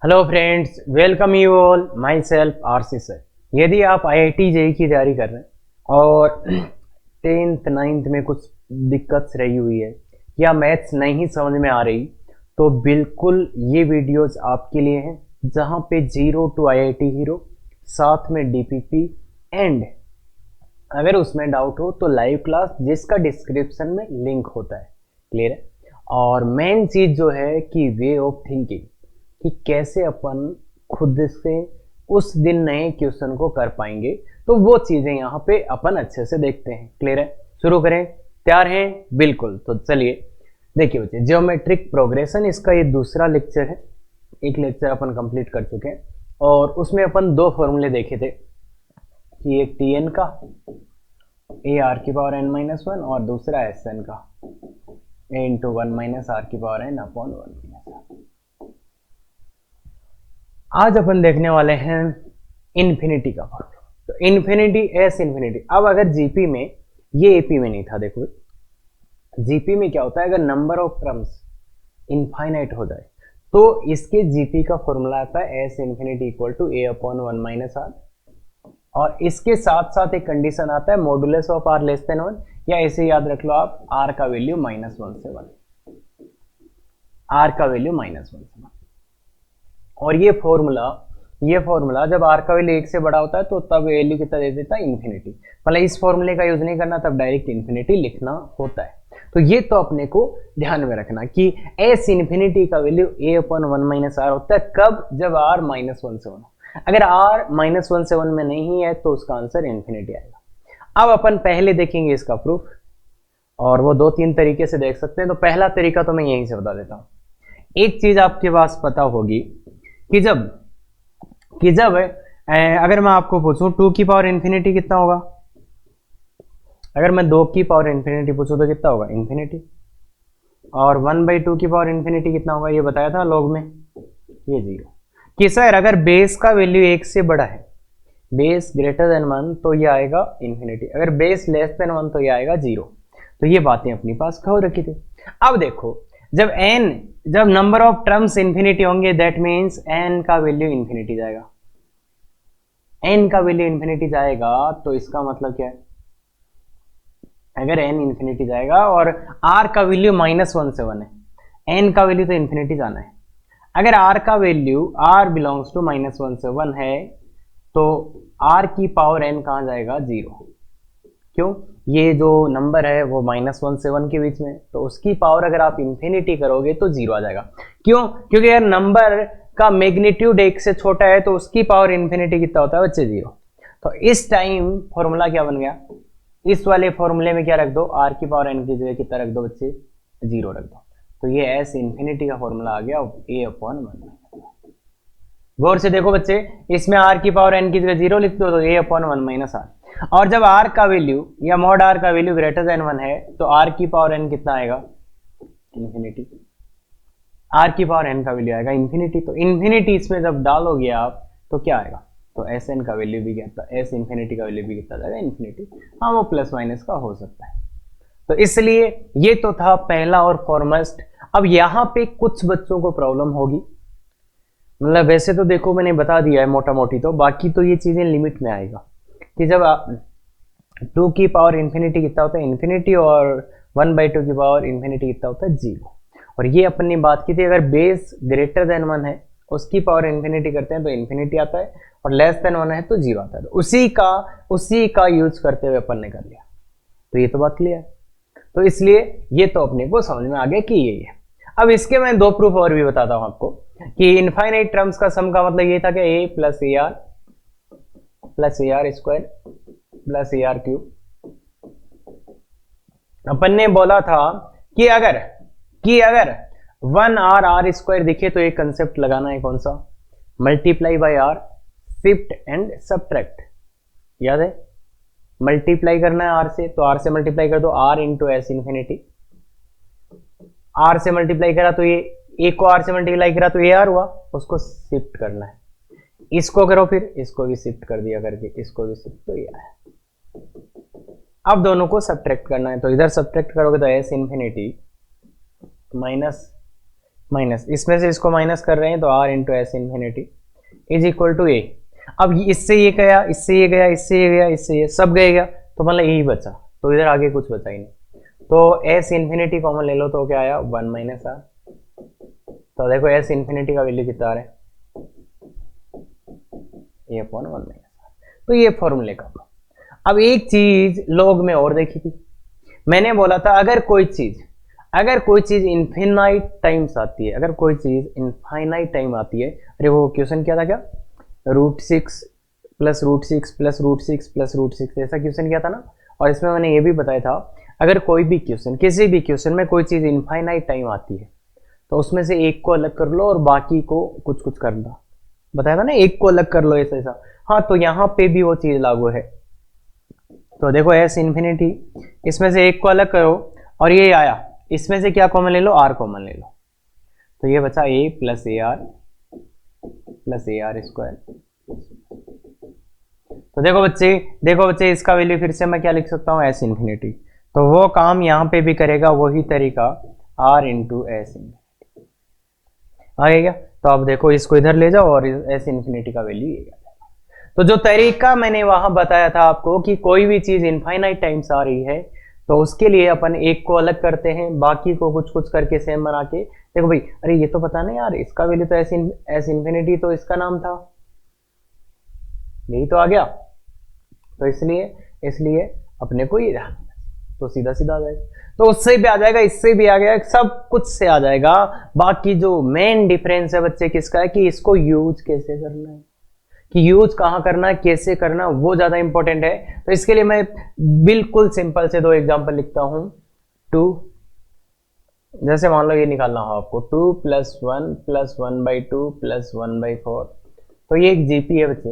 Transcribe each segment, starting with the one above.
Hello friends, welcome you all. My self RC sir. यदि आप IIT JEE की तैयारी कर रहे हैं और 10th 9th में कुछ दिक्कत रही हुई है या मैथ्स नहीं समझ में आ रही, तो बिल्कुल ये वीडियोस आपके लिए हैं, जहां पे जीरो टू आईआईटी हीरो, साथ में डीपीपी एंड अगर उसमें डाउट हो तो लाइव क्लास, जिसका डिस्क्रिप्शन में लिंक होता है। क्लियर है। और मेन चीज जो है कि वे ऑफ थिंकिंग, कि कैसे अपन खुद से उस दिन नए क्वेश्चन को कर पाएंगे, तो वो चीजें यहाँ पे अपन अच्छे से देखते हैं। क्लियर है। शुरू करें, तैयार हैं? बिल्कुल। तो चलिए देखिए बच्चे, ज्योमेट्रिक प्रोग्रेशन, इसका ये दूसरा लेक्चर है। एक लेक्चर अपन कंप्लीट कर चुके हैं और उसमें अपन दो फॉर्मूले देखे थे, कि एक टी एन का ए आर की पावर एन माइनस वन और दूसरा एस एन का A into one minus R की power N upon one minus R. आज अपन देखने वाले हैं इन्फिनिटी का फॉर्मूला। तो इन्फिनिटी, एस इन्फिनिटी। अब अगर जीपी में, ये एपी में नहीं था, देखो जीपी में क्या होता है, अगर नंबर ऑफ टर्म्स इनफाइनाइट हो जाए तो इसके जीपी का फॉर्मूला आता है S infinity equal to A upon one minus R. और इसके साथ साथ एक कंडीशन आता है modulus of R less than one, या ऐसे याद रख लो आप, आर का वैल्यू माइनस वन से वन, आर का वैल्यू माइनस वन से वन। और ये फॉर्मूला जब आर का वैल्यू एक से बड़ा होता है तो तब वैल्यू कितना दे देता है, इन्फिनिटी। मतलब इस फॉर्मूले का यूज नहीं करना, तब डायरेक्ट इन्फिनिटी लिखना होता है। तो ये तो अपने को ध्यान में रखना कि एस इन्फिनिटी का value A upon one minus R होता है। कब? जब आर माइनस वन से वन हो। अगर आर माइनस वन से वन में नहीं है तो उसका आंसर इन्फिनिटी आएगा। अब अपन पहले देखेंगे इसका प्रूफ, और वो दो तीन तरीके से देख सकते हैं। तो पहला तरीका तो मैं यहीं से बता देता हूं। एक चीज आपके पास पता होगी कि जब अगर मैं आपको पूछूं टू की पावर इन्फिनिटी कितना होगा, अगर मैं दो की पावर इन्फिनिटी पूछूं तो कितना होगा, इन्फिनिटी। और वन बाई टू की पावर इन्फिनिटी कितना होगा, ये बताया था लॉग में, ये जीरो। कि सर अगर बेस का वैल्यू एक से बड़ा है, बेस ग्रेटर देन वन, तो ये आएगा इन्फिनिटी। अगर बेस लेस देन वन तो ये आएगा जीरो। तो ये बातें अपनी पास खोल रखी थी। अब देखो, जब नंबर ऑफ टर्म्स इंफिनिटी होंगे, दैट मींस n का वैल्यू इंफिनिटी जाएगा। n का वैल्यू इंफिनिटी जाएगा तो इसका मतलब क्या है, अगर n इंफिनिटी जाएगा और r का वैल्यू माइनस वन से वन है, n का वैल्यू तो इंफिनिटी जाना है। अगर r का value, r belongs to minus one से वन है, तो r की पावर n कहां जाएगा, जीरो। क्यों? ये जो नंबर है वो माइनस वन से वन के बीच में, तो उसकी पावर अगर आप इंफिनिटी करोगे तो जीरो आ जाएगा। क्यों? क्योंकि अगर नंबर का मैग्नीट्यूड एक से छोटा है तो उसकी पावर इंफिनिटी कितना होता है बच्चे, जीरो। तो इस टाइम फॉर्मूला क्या बन गया, इस वाले फॉर्मूले में क्या रख दो, आर की पावर एन की जगह कितना रख दो बच्चे, जीरो रख दो। तो ये एस इंफिनिटी का फॉर्मूला आ गया, ए अपॉन वन। गौर से देखो बच्चे, इसमें आर की पावर एन की जगह जीरो लिख दो तो ए अपॉन वन माइनस आर। और जब r का वैल्यू या मॉड r का वैल्यू ग्रेटर देन वन है तो r की पावर n कितना आएगा, इंफिनिटी। r की पावर n का वैल्यू आएगा इंफिनिटी। तो इंफिनिटी इसमें जब डालोगे आप तो क्या आएगा, तो एस एन का वैल्यू भी कितना, एस इंफिनिटी का वैल्यू भी कितना जाएगा, इंफिनिटी। हाँ, वो प्लस माइनस का हो सकता है। तो इसलिए ये तो था पहला और फॉरमोस्ट। अब यहां पे कुछ बच्चों को प्रॉब्लम होगी, मतलब वैसे तो देखो मैंने बता दिया है मोटा मोटी, तो बाकी तो ये चीजें लिमिट में आएगा कि जब आप टू की पावर इन्फिनिटी कितना होता है, इन्फिनिटी, और वन बाई टू की पावर इन्फिनिटी कितना होता है, जीरो। और ये अपन ने बात की थी, अगर बेस ग्रेटर देन वन है, उसकी पावर इन्फिनिटी करते हैं तो इन्फिनिटी आता है, और लेस देन वन है तो जीरो आता है। तो उसी का यूज करते हुए अपन ने कर लिया। तो ये तो बात क्लियर है। तो इसलिए ये तो अपने को समझ में आ गया कि यही है। अब इसके मैं दो प्रूफ और भी बताता हूं आपको, कि इनफाइनाइट टर्म्स का सम का मतलब ये था कि a plus a r square plus a r cube. अपन ने बोला था कि अगर वन आर स्क्वायर दिखे तो एक कंसेप्ट लगाना है, कौन सा, multiply by R, shift and subtract. याद है, मल्टीप्लाई करना है आर से, तो आर से मल्टीप्लाई कर दो, R into S infinity. R से मल्टीप्लाई करा तो ये, एक को आर से मल्टीप्लाई करा तो ए आर हुआ, उसको शिफ्ट करना है। इसको करो, फिर इसको भी शिफ्ट कर दिया करके, इसको भी शिफ्ट, तो ये आया। अब दोनों को सब्ट्रैक्ट करना है, तो इधर सब्ट्रैक्ट करोगे तो एस इन्फिनिटी माइनस माइनस, इसमें से इसको माइनस कर रहे हैं तो r into S infinity is equal to a. अब इससे ये गया, इससे ये गया, इससे ये गया, इससे ये सब गएगा, तो मतलब यही बचा, तो इधर आगे कुछ बचा ही नहीं। तो एस इन्फिनिटी कॉमन ले लो तो क्या आया 1 माइनस आर। तो देखो एस इन्फिनिटी का वैल्यू कितना आ रहा है, ए अपॉन 1 माइनस आर। तो ये फॉर्मूले का। अब एक चीज लोग में और देखी थी, मैंने बोला था अगर कोई चीज इनफिनाइट टाइम्स आती है, अगर कोई चीज इनफाइनाइट टाइम आती है, अरे वो क्वेश्चन क्या था, क्या √6 प्लस √6 प्लस √6 प्लस √6 ऐसा क्वेश्चन किया था ना। और इसमें मैंने ये भी बताया था अगर कोई भी क्वेश्चन, किसी भी क्वेश्चन में कोई चीज इनफाइनाइट टाइम आती है तो उसमें से एक को अलग कर लो और बाकी को कुछ कुछ करना, बताया था ना, एक को अलग कर लो ऐसा ऐसा। हाँ, तो यहाँ पे भी वो चीज लागू है। तो देखो एस इन्फिनिटी, इसमें से एक को अलग करो और ये आया, इसमें से क्या कॉमन ले लो, आर कॉमन ले लो, तो ये बचा ए प्लस ए आर स्क्वायर। तो देखो बच्चे इसका वैल्यू फिर से मैं क्या लिख सकता हूँ, एस इन्फिनिटी। तो वो काम यहाँ पे भी करेगा, वही तरीका आर इंटू एस इन्फिनिटी आ गया। तो अब देखो इसको इधर ले जाओ और एस इन्फिनिटी का वैल्यू ये। तो जो तरीका मैंने वहां बताया था आपको कि कोई भी चीज इनफाइनाइट टाइम्स आ रही है तो उसके लिए अपन एक को अलग करते हैं, बाकी को कुछ कुछ करके सेम बना के। देखो भाई, अरे ये तो पता नहीं यार, इसका वैल्यू तो एस इन्फिनिटी तो इसका नाम था, यही तो आ गया। तो इसलिए अपने को ये ध्यान, तो सीधा सीधा आ जाएगा। तो उससे भी आ जाएगा, इससे भी आ गया, सब कुछ से आ जाएगा। बाकी जो मेन डिफरेंस है बच्चे किसका है कि इसको यूज कैसे करना है, कि यूज कहां करना है, कैसे करना, वो ज्यादा इंपॉर्टेंट है। तो इसके लिए मैं बिल्कुल सिंपल से 2 एग्जांपल लिखता हूं। 2, जैसे मान लो ये निकालना हो आपको, 2 + 1 + 1/2 + 1/4। तो ये एक जीपी है बच्चे,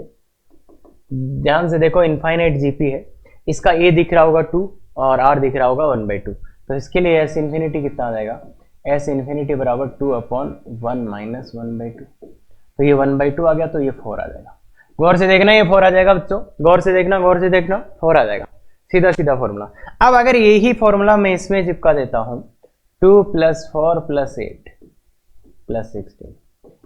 ध्यान से देखो, इनफाइनाइट जीपी है। इसका ए दिख रहा होगा 2 और आर दिख रहा होगा 1/2। तो इसके लिए एस इन्फिनिटी कितना आ जाएगा, एस इन्फिनिटी बराबर 2/1 - 1/2। तो ये 1/2 आ गया, तो ये 4 आ जाएगा। गौर से देखना, ये 4 आ जाएगा बच्चों, गौर से देखना 4 आ जाएगा, सीधा सीधा फॉर्मूला। अब अगर यही फॉर्मूला मैं इसमें चिपका देता हूं, 2 + 4 + 8 + 16,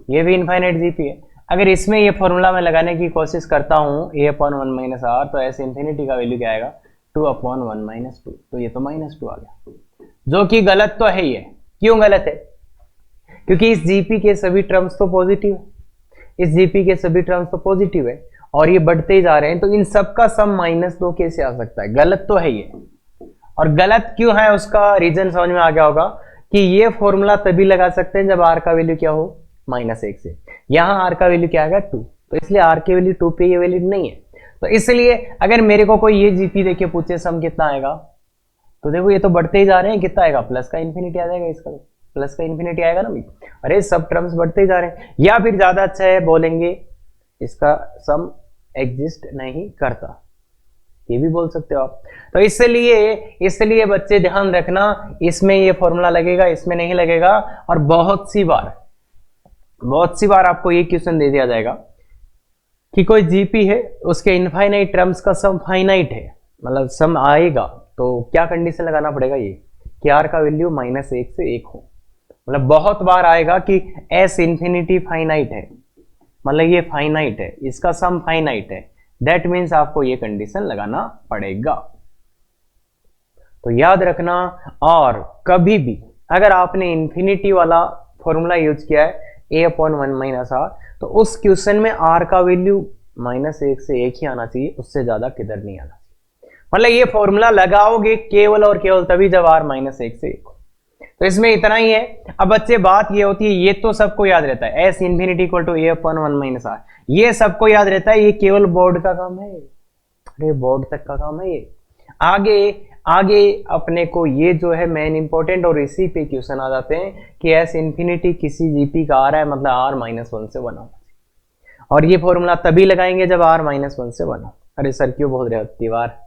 ये भी इनफाइनाइट जीपी है। अगर इसमें ये फॉर्मूला मैं लगाने की कोशिश करता हूं a/1 - r, तो एस इन्फिनिटी का वैल्यू क्या आएगा, 2/1 - 2। तो ये तो -2 आ गया, जो कि गलत तो है ही है। क्यों गलत है, क्योंकि इस जीपी के सभी टर्म्स तो पॉजिटिव है, और ये बढ़ते ही जा रहे हैं, तो इन सब का सम -2 कैसे आ सकता है, गलत तो है ये। और गलत क्यों है उसका रीजन समझ में आ गया होगा कि ये फॉर्मूला तभी लगा सकते हैं जब r का वैल्यू क्या हो, -1 से। यहां r का वैल्यू क्या आएगा 2, तो इसलिए r की वैल्यू 2 पे ये वैलिड नहीं है। तो इसलिए अगर मेरे को कोई ये जीपी देके पूछे सम कितना आएगा, तो देखो ये तो बढ़ते ही जा रहे हैं, कितना आएगा, प्लस का इन्फिनिटी आ जाएगा, इसका प्लस का इन्फिनिटी आएगा ना भाई। अरे सब टर्म्स बढ़ते ही जा रहे हैं, या फिर ज्यादा अच्छा है बोलेंगे इसका सम एग्जिस्ट नहीं करता, ये भी बोल सकते हो आप। तो इसलिए बच्चे ध्यान रखना, इसमें ये फॉर्मूला लगेगा, इसमें नहीं लगेगा। और बहुत सी बार आपको ये क्वेश्चन दे दिया जाएगा कि कोई जीपी है, उसके इनफाइनाइट टर्म्स का सम फाइनाइट है, मतलब सम आएगा, तो क्या कंडीशन लगाना पड़ेगा, ये कि r का वैल्यू -1 से 1 हो। मतलब बहुत बार आएगा कि एस इन्फिनिटी फाइनाइट है, मतलब ये फाइनाइट है, इसका सम फाइनाइट है, दैट मीन्स आपको ये कंडीशन लगाना पड़ेगा। तो याद रखना। और कभी भी अगर आपने इन्फिनिटी वाला फॉर्मूला यूज किया है a/1 - r, तो उस क्वेश्चन में r का वैल्यू -1 से 1 ही आना चाहिए, उससे ज्यादा किधर नहीं आना चाहिए। मतलब ये फॉर्मूला लगाओगे केवल और केवल तभी जब r -1 से 1 हो। तो इसमें इतना ही है। अब बच्चे बात ये होती है, ये तो सबको याद रहता है, S infinity equal to a/1 - r, ये सबको याद रहता है, ये केवल बोर्ड का काम है, अरे बोर्ड तक का काम है ये। आगे अपने को ये जो है मेन इंपॉर्टेंट, और इसी पे क्वेश्चन आ जाते हैं कि एस इन्फिनिटी किसी जीपी का आ रहा है, मतलब r -1 से 1 होगा, और ये फॉर्मूला तभी लगाएंगे जब r -1 से 1 हो। अरे सर क्यों बोल रहे हो दीवार,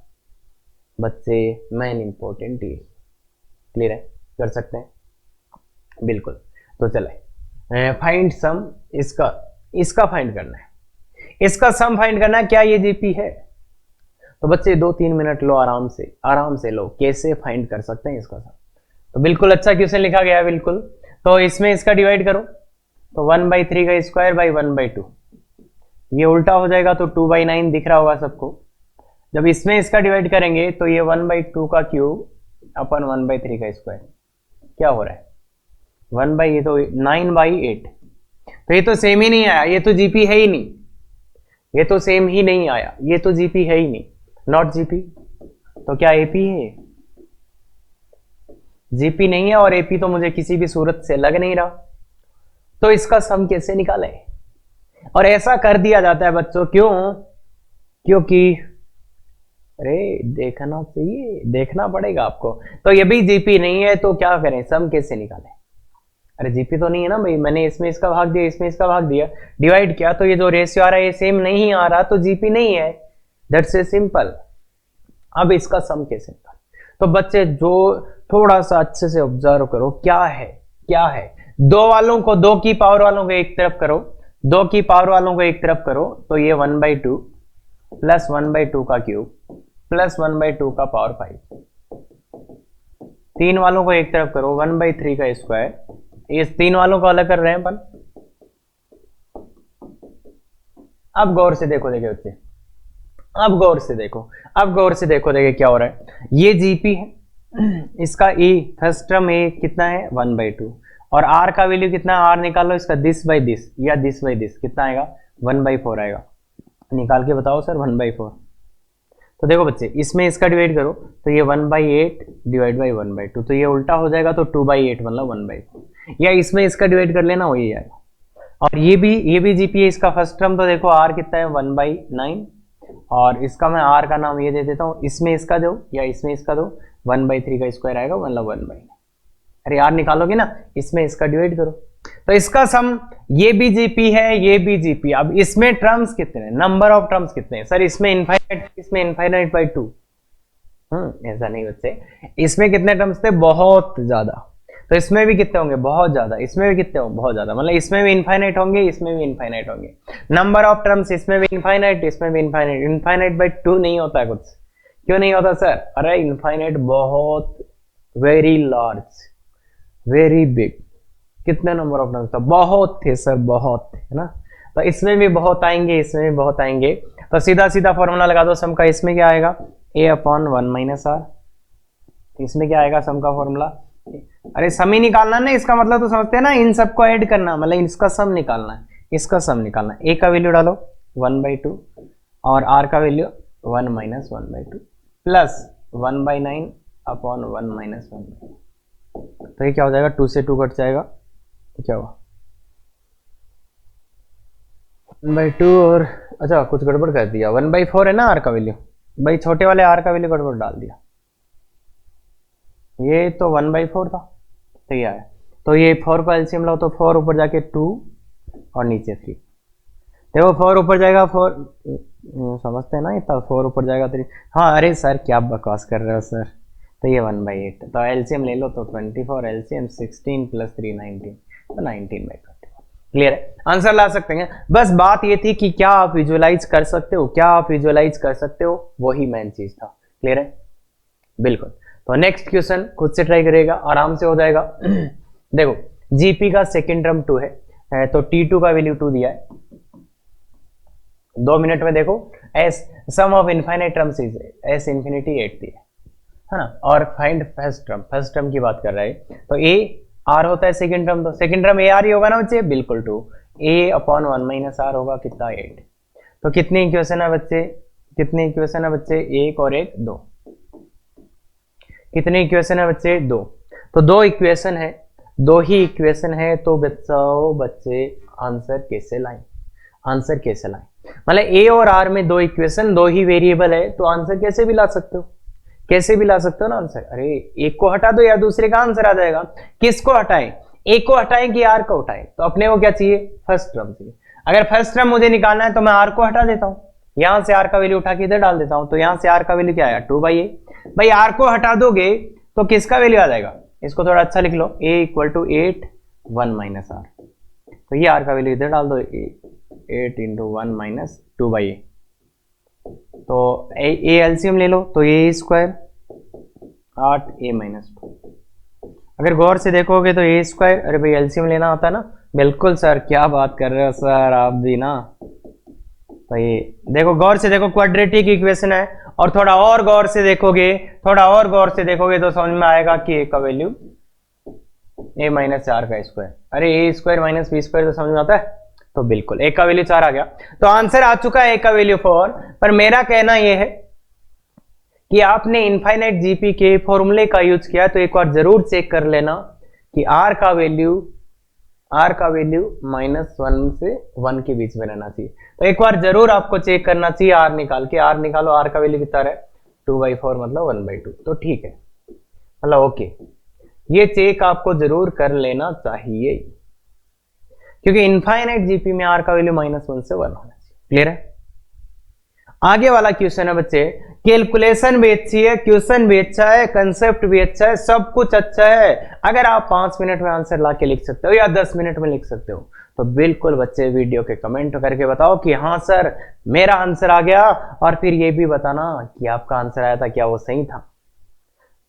बच्चे मेन इंपॉर्टेंट ये क्लियर है, कर सकते हैं बिल्कुल। तो चले फाइंड सम, इसका फाइंड करना है, इसका सम फाइंड करना है। क्या ये जीपी है, तो बच्चे 2-3 मिनट लो, आराम से लो, कैसे फाइंड कर सकते हैं इसका सम। तो बिल्कुल अच्छा क्वेश्चन लिखा गया है बिल्कुल। तो इसमें इसका डिवाइड करो तो 1/3 का स्क्वायर बाई 1/2, ये उल्टा हो जाएगा तो 2/9 दिख रहा होगा सबको। जब इसमें इसका डिवाइड करेंगे तो ये 1/2 का क्यूब अपन 1/3 का स्क्वायर, क्या हो रहा है 1 ये तो 9/8। तो ये तो सेम ही नहीं आया, ये तो जीपी है ही नहीं, ये तो सेम ही नहीं आया, ये तो जीपी है ही नहीं, नॉट जीपी। तो क्या एपी है? जीपी नहीं है, और एपी तो मुझे किसी भी सूरत से लग नहीं रहा। तो इसका सम कैसे निकाले? और ऐसा कर दिया जाता है बच्चों, क्यों? क्योंकि अरे देखना चाहिए, देखना पड़ेगा आपको। तो ये भी जीपी नहीं है तो क्या करें, सम कैसे निकालें? अरे जीपी तो नहीं है ना भाई, मैंने इसमें इसका भाग दिया, इसमें इसका भाग दिया, डिवाइड किया, तो ये जो रेशियो आ रहा है ये सेम नहीं आ रहा, तो जीपी नहीं है। That's a simple. अब इसका सम कैसे निकालें? तो बच्चे जो थोड़ा सा अच्छे से ऑब्जर्व करो, क्या है क्या है, दो वालों को, 2 की पावर वालों को एक तरफ करो, 2 की पावर वालों को एक तरफ करो, तो ये 1/2 प्लस 1/2 का क्यूब प्लस 1/2 का पावर 5। 3 वालों को एक तरफ करो, 1/3 का स्क्वायर, इस 3 वालों को अलग कर रहे हैं अपन। अब गौर से देखो देखे बच्चे, अब गौर से देखो, अब गौर से देखो देखे क्या हो रहा है। ये जीपी है, इसका ई फर्स्ट टर्म ए कितना है 1/2, और आर का वैल्यू कितना है, आर निकालो इसका दिस या दिस कितना आएगा 1/4 आएगा। निकाल के बताओ सर 1/4। तो देखो बच्चे, इसमें इसका डिवाइड करो तो ये 1/8 डिवाइड बाई 1/2, तो ये उल्टा हो जाएगा, तो 2/8 मतलब 1/4, या इसमें इसका डिवाइड कर लेना, वही आएगा। और ये भी जीपी है, इसका फर्स्ट टर्म तो देखो आर कितना है 1/9, और इसका मैं आर का नाम ये दे देता हूँ, इसमें इसका दो या इसमें इसका दो, 1/3 का स्क्वायर आएगा मतलब 1/9। अरे यार निकालोगे ना, इसमें इसका डिवाइड करो, तो इसका सम, ये भी जीपी है, ये भी जीपी। अब इसमें टर्म्स कितने, नंबर ऑफ टर्म्स कितने हैं सर? इसमें इनफाइनाइट, इसमें इनफाइनाइट बाई 2। ऐसा नहीं बच्चे, इसमें कितने टर्म्स थे, बहुत ज्यादा। तो इसमें भी कितने होंगे, बहुत ज्यादा। इसमें भी कितने होंगे, बहुत ज्यादा, मतलब इसमें भी इनफाइनाइट होंगे, इसमें भी इनफाइनाइट होंगे। नंबर ऑफ टर्म्स इसमें भी इनफाइनाइट, इसमें भी इनफाइनाइट। इनफाइनाइट बाई 2 नहीं होता है कुछ, क्यों नहीं होता सर? अरे इनफाइनाइट बहुत, वेरी लार्ज, वेरी बिग। कितने नंबर ऑफ टर्म्स? तो बहुत थे सर, बहुत थे, है ना। तो इसमें भी बहुत आएंगे, इसमें भी बहुत आएंगे। तो सीधा सीधा फॉर्मूला लगा दो सम का। इसमें क्या आएगा, a/1 - r। इसमें क्या आएगा सम का फॉर्मूला? अरे सम ही निकालना ना, इसका मतलब तो समझते हैं ना, इन सबको ऐड करना, मतलब इसका सम निकालना है, इसका सम निकालना है। a का वैल्यू डालो 1/2 और r का वैल्यू 1 - 1/2 प्लस 1/9 अपॉन 1 - 1/2। तो ये क्या हो जाएगा, 2 से 2 कट जाएगा, तो क्या हुआ 1/2 और अच्छा कुछ गड़बड़ कर दिया, 1/4 है ना आर का वैल्यू, भाई छोटे वाले आर का वैल्यू गड़बड़ डाल दिया। ये तो 1/4 था, तो ये आया। तो ये 4 को एलसीएम लो तो 4 ऊपर जाके 2 और नीचे 3। देखो 4 ऊपर जाएगा 4, समझते हैं ना, इतना 4 ऊपर जाएगा 3। हाँ अरे सर क्या बकवास कर रहे हो सर। तो ये 1/8, तो एलसीएम ले लो तो 24, एलसीएम 16 प्लस 3 19, तो 19/24। क्लियर है, आंसर ला सकते हैं। बस बात ये थी कि क्या आप विजुअलाइज कर सकते हो, क्या आप विजुअलाइज कर सकते हो, वही मेन चीज था। क्लियर है, बिल्कुल। तो नेक्स्ट क्वेश्चन खुद से ट्राई करिएगा, आराम से हो जाएगा। देखो जीपी का सेकेंड टर्म 2 है, तो T2 का वैल्यू 2 दिया है। 2 मिनट में देखो, S sum of infinite terms is S infinity 8 दिया है ना। और फाइंड फर्स्ट टर्म की बात कर रहा है, तो ए आर होता है सेकेंड टर्म, तो सेकेंड टर्म ए आर ही होगा ना बच्चे, बिल्कुल 2 a/1 - r होगा कितना 8। तो कितने इक्वेशन है बच्चे, कितने इक्वेशन है बच्चे, 1 और 1 2। कितने इक्वेशन है बच्चे, 2। तो 2 इक्वेशन है, 2 ही इक्वेशन है, तो बच्चे आंसर कैसे लाएं, आंसर कैसे लाएं? मतलब ए और आर में 2 इक्वेशन, 2 ही वेरिएबल है, तो आंसर कैसे भी ला सकते हो, कैसे भी ला सकते हो ना आंसर। अरे एक को हटा दो या दूसरे का आंसर आ जाएगा। किसको हटाएं, एक को हटाएं कि आर को हटाएं? तो अपने को क्या चाहिए, फर्स्ट टर्म चाहिए। अगर फर्स्ट टर्म मुझे निकालना है तो मैं आर को हटा देता हूं, यहां से आर का वैल्यू उठा के इधर डाल देता हूं, तो यहां से आर का वैल्यू क्या आया 2/a। भाई आर को हटा दोगे तो किसका वैल्यू आ जाएगा, इसको थोड़ा अच्छा लिख लो, a = 8 1 - r। तो ये आर का वैल्यू इधर डाल दो, 8 × 1 - 2/a। तो ए एलसीएम ले लो, तो a² 8a - 2 अगर गौर से देखोगे तो ए स्क्वायर, अरे भाई एलसीएम लेना होता है ना। बिल्कुल सर, क्या बात कर रहे हो सर आप भी ना। तो ये देखो, गौर से देखो, क्वाड्रेटिक इक्वेशन है। और थोड़ा और गौर से देखोगे, थोड़ा और गौर से देखोगे तो समझ में आएगा कि ए का वैल्यू ए माइनस 4 का स्क्वायर। अरे ए स्क्वायर माइनस बी स्क्वायर तो समझ में आता है। तो बिल्कुल ए का वैल्यू 4 आ गया, तो आंसर आ चुका है ए का वैल्यू 4। पर मेरा कहना यह है कि आपने इनफाइनाइट जीपी के फॉर्मूले का यूज किया, तो एक बार जरूर चेक कर लेना कि आर का वैल्यू -1 से 1 के बीच में रहना चाहिए। तो एक बार जरूर आपको चेक करना चाहिए, आर निकाल के। आर निकालो, आर का वैल्यू कितना है 2/4 मतलब 1/2। तो ठीक है, मतलब ओके, ये चेक आपको जरूर कर लेना चाहिए, क्योंकि इनफाइनाइट जीपी में आर का वैल्यू -1 से 1 होना चाहिए। क्लियर है। आगे वाला क्वेश्चन है बच्चे, कैलकुलेशन भी अच्छी है, क्वेश्चन भी अच्छा है, कंसेप्ट भी अच्छा है, सब कुछ अच्छा है। अगर आप 5 मिनट में आंसर ला के लिख सकते हो या 10 मिनट में लिख सकते हो, तो बिल्कुल बच्चे वीडियो के कमेंट करके बताओ कि हाँ सर मेरा आंसर आ गया, और फिर ये भी बताना कि आपका आंसर आया था क्या वो सही था।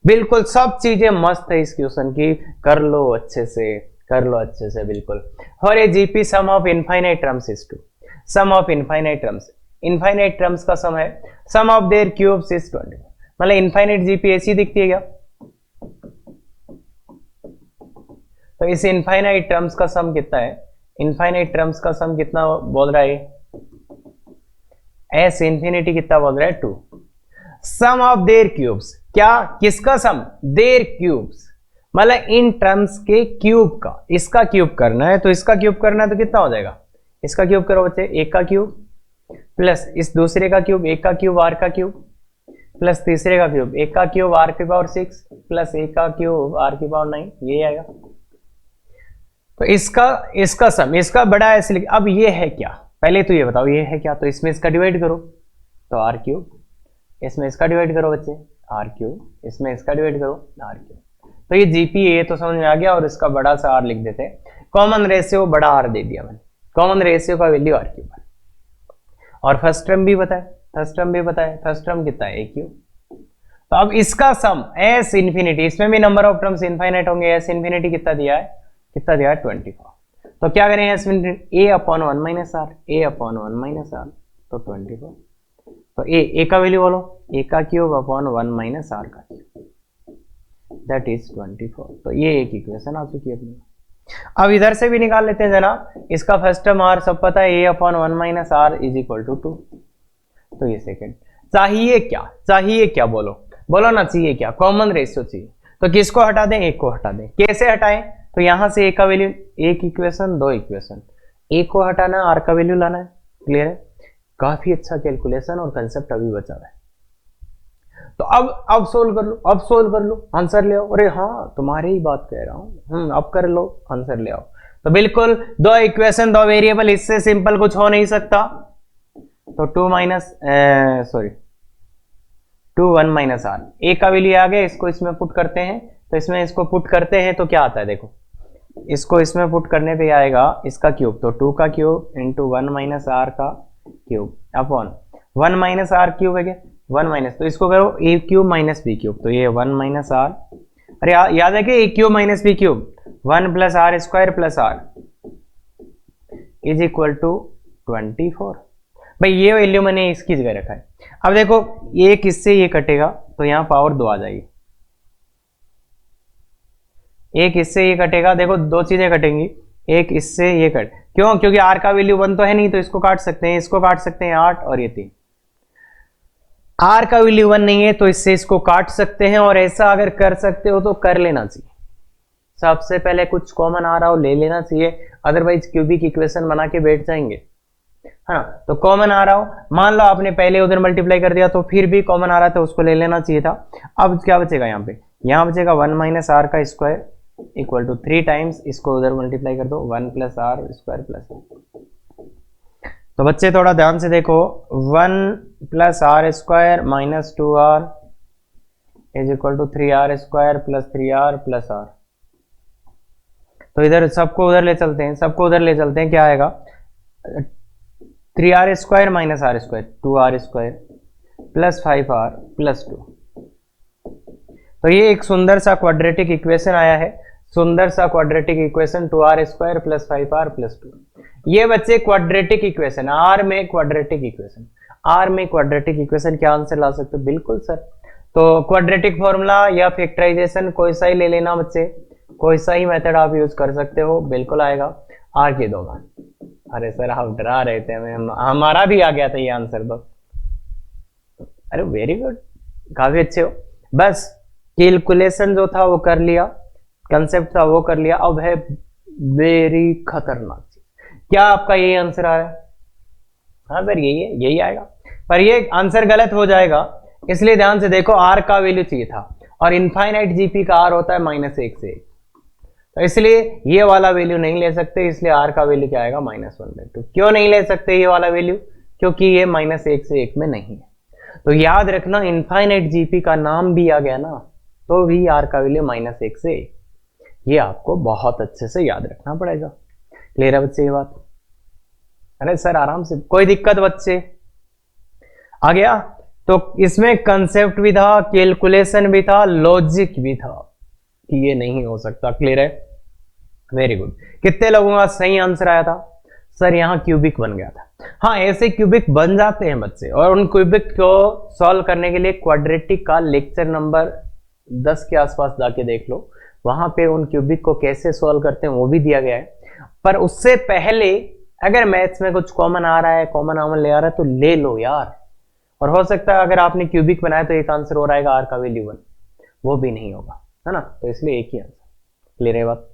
बिल्कुल सब चीजें मस्त है इस क्वेश्चन की, कर लो अच्छे से, कर लो अच्छे से बिल्कुल। और ये GP sum of infinite terms is 2, sum of infinite terms, infinite terms का सम है, sum of their cubes is 20। मतलब इनफाइनाइट जीपी ऐसी दिखती है क्या? तो इस इनफाइनाइट टर्म्स का सम कितना है? इनफाइनाइट टर्म्स का सम कितना बोल रहा है? एस इन्फिनिटी कितना बोल रहा है? 2। सम ऑफ देयर क्यूब्स, क्या किसका सम? देयर क्यूब्स, मतलब इन टर्म्स के क्यूब का। इसका क्यूब करना है तो इसका क्यूब करना है, तो कितना हो जाएगा? इसका क्यूब करो बच्चे, एक का क्यूब प्लस इस दूसरे का क्यूब, एक का क्यूब आर का क्यूब प्लस तीसरे का क्यूब, एक का क्यूब आर की पावर 6 प्लस एक का क्यूब आर की पावर 9, ये आएगा। तो इसका सम, इसका बड़ा ऐसे लिख। अब ये है क्या, पहले तो ये बताओ ये है क्या? तो इसमें इसका डिवाइड करो तो आर क्यूब, इसमें इसका डिवाइड करो बच्चे आर क्यूब, इसमें इसका डिवाइड करो आर क्यूब। तो ये जीपी ए तो समझ में आ गया, और इसका बड़ा सा आर लिख देते हैं। कॉमन रेशियो बड़ा आर दे दिया मैंने, कॉमन रेशियो का वैल्यू आर क्यूब। और फर्स्ट टर्म भी बताए, फर्स्ट टर्म भी बताए, फर्स्ट टर्म कितना है? ए क्यूब। तो अब इसका सम एस इन्फिनिटी, इसमें भी नंबर ऑफ टर्म्स इनफाइनाइट होंगे। एस इन्फिनिटी कितना दिया है? कितना दिया है? 24। तो क्या करें? S infinity A upon 1 minus R, A upon 1 minus R, तो 24। तो ए का वैल्यू बोलो, ए का क्यूब अपॉन 1 माइनस आर का क्यूब, दैट इज 24। तो ये एक इक्वेशन आ चुकी है अपनी। अब इधर से भी निकाल लेते हैं जरा। इसका फर्स्ट टर्म आर सब पता है, a upon 1 minus r is equal to 2। तो ये सेकंड। चाहिए क्या? चाहिए क्या? बोलो बोलो ना, चाहिए क्या? कॉमन रेशियो चाहिए। तो किसको हटा दें? एक को हटा दें। कैसे हटाएं? तो यहां से ए का वैल्यू, एक इक्वेशन दो इक्वेशन, ए को हटाना, आर का वैल्यू लाना है। क्लियर है। काफी अच्छा कैलकुलेशन और कंसेप्ट अभी बचा है। तो अब सोल्व कर लो, अब सोल्व कर लो, आंसर ले आओ। अरे हाँ, तुम्हारी ही बात कह रहा हूं। अब कर लो, आंसर ले आओ। तो बिल्कुल दो इक्वेशन दो वेरिएबल, इससे सिंपल कुछ हो नहीं सकता। तो 2 1 माइनस आर, ए का वैल्यू आ गया, इसको इसमें पुट करते हैं। तो इसमें इसको पुट करते हैं तो क्या आता है? देखो, इसको इसमें पुट करने पे आएगा इसका क्यूब, तो 2 का क्यूब इंटू 1 माइनस आर का cube upon 1 minus r cube है क्या? 1 माइनस, तो इसको करो a cube minus b cube, तो ये 1 माइनस आर, अरे याद है कि a cube minus b cube 1 plus are square plus r is equal to 24। भाई ये वैल्यू मैंने इसकी जगह रखा है। अब देखो, एक इससे ये कटेगा तो यहां पावर 2 आ जाएगी, एक इससे ये कटेगा। देखो दो चीजें कटेंगी, एक इससे ये कट, क्यों? क्योंकि आर का वैल्यू 1 तो है नहीं, तो इसको काट सकते हैं, इसको काट सकते हैं 8 और ये 3। आर का वैल्यू 1 नहीं है तो इससे इसको काट सकते हैं, और ऐसा अगर कर सकते हो तो कर लेना चाहिए। सबसे पहले कुछ कॉमन आ रहा हो ले लेना चाहिए, अदरवाइज क्यूबिक इक्वेशन बना के बैठ जाएंगे। हाँ, तो कॉमन आ रहा हो, मान लो आपने पहले उधर मल्टीप्लाई कर दिया तो फिर भी कॉमन आ रहा था, उसको ले लेना चाहिए था। अब क्या बचेगा यहाँ पे? यहाँ बचेगा 1 माइनस आर का स्क्वायर इक्वल टू 3 टाइम्स, इसको उधर मल्टीप्लाई कर दो 1 प्लस आर स्क्वायर प्लस। तो बच्चे थोड़ा ध्यान से देखो, 1 plus are square minus 2r is equal to 3r square plus 3r plus R. तो इधर सबको उधर ले चलते हैं, सबको उधर ले चलते हैं, क्या आएगा? 3r square minus R square 2r square plus 5r plus 2। तो ये एक सुंदर सा क्वाड्रेटिक इक्वेशन आया है, सुंदर सा क्वाड्रेटिक इक्वेशन 2r² + 5r + 2। ये बच्चे क्वाड्रेटिक इक्वेशन, आर में क्वाड्रेटिक इक्वेशन, आर में क्वाड्रेटिक इक्वेशन क्या आंसर ला सकते हो? बिल्कुल सर। तो क्वाड्रेटिक फॉर्मूला या फैक्टराइजेशन कोई सा ही ले लेना बच्चे, कोई सा ही मेथड आप यूज कर सकते हो, बिल्कुल आएगा। आर के दो मान। अरे सर आप डरा रहे थे हमें, हमारा भी आ गया था ये आंसर तो। अरे वेरी गुड, काफी अच्छे हो। बस कैलकुलेशन जो था वो कर लिया, कंसेप्ट था वो कर लिया। अब है वेरी खतरनाक चीज, क्या आपका यही आंसर आ रहा है? हाँ सर यही है, यही आएगा, पर ये आंसर गलत हो जाएगा, इसलिए ध्यान से देखो। आर का वैल्यू चाहिए था और इनफाइनाइट जीपी का आर होता है -1 से 1, तो इसलिए ये वाला वैल्यू नहीं ले सकते, इसलिए आर का वैल्यू क्या आएगा? -1/2। क्यों नहीं ले सकते ये वाला वैल्यू? क्योंकि ये -1 से 1 में नहीं है। तो याद रखना, इनफाइनाइट जीपी का नाम भी आ गया ना, तो भी आर का वैल्यू -1 से 1, ये आपको बहुत अच्छे से याद रखना पड़ेगा। क्लियर है बच्चे ये बात? अरे सर आराम से, कोई दिक्कत बच्चे? आ गया? तो इसमें कंसेप्ट भी था, कैलकुलेशन भी था, लॉजिक भी था कि ये नहीं हो सकता। क्लियर है? Very good. कितने लोगों का सही आंसर आया था? सर यहाँ क्यूबिक बन गया था। हाँ ऐसे क्यूबिक बन जाते हैं बच्चे, और उन क्यूबिक को सॉल्व करने के लिए क्वाड्रेटिक का लेक्चर नंबर 10 के आसपास जाके देख लो, वहां पे उन क्यूबिक को कैसे सॉल्व करते हैं वो भी दिया गया है। पर उससे पहले अगर मैथ्स में कुछ कॉमन आ रहा है, कॉमन आमन ले आ रहा है, तो ले लो यार। और हो सकता है अगर आपने क्यूबिक बनाया तो एक आंसर और आएगा आर का वैल्यू 1, वो भी नहीं होगा, है ना? तो इसलिए एक ही आंसर। क्लियर है बात?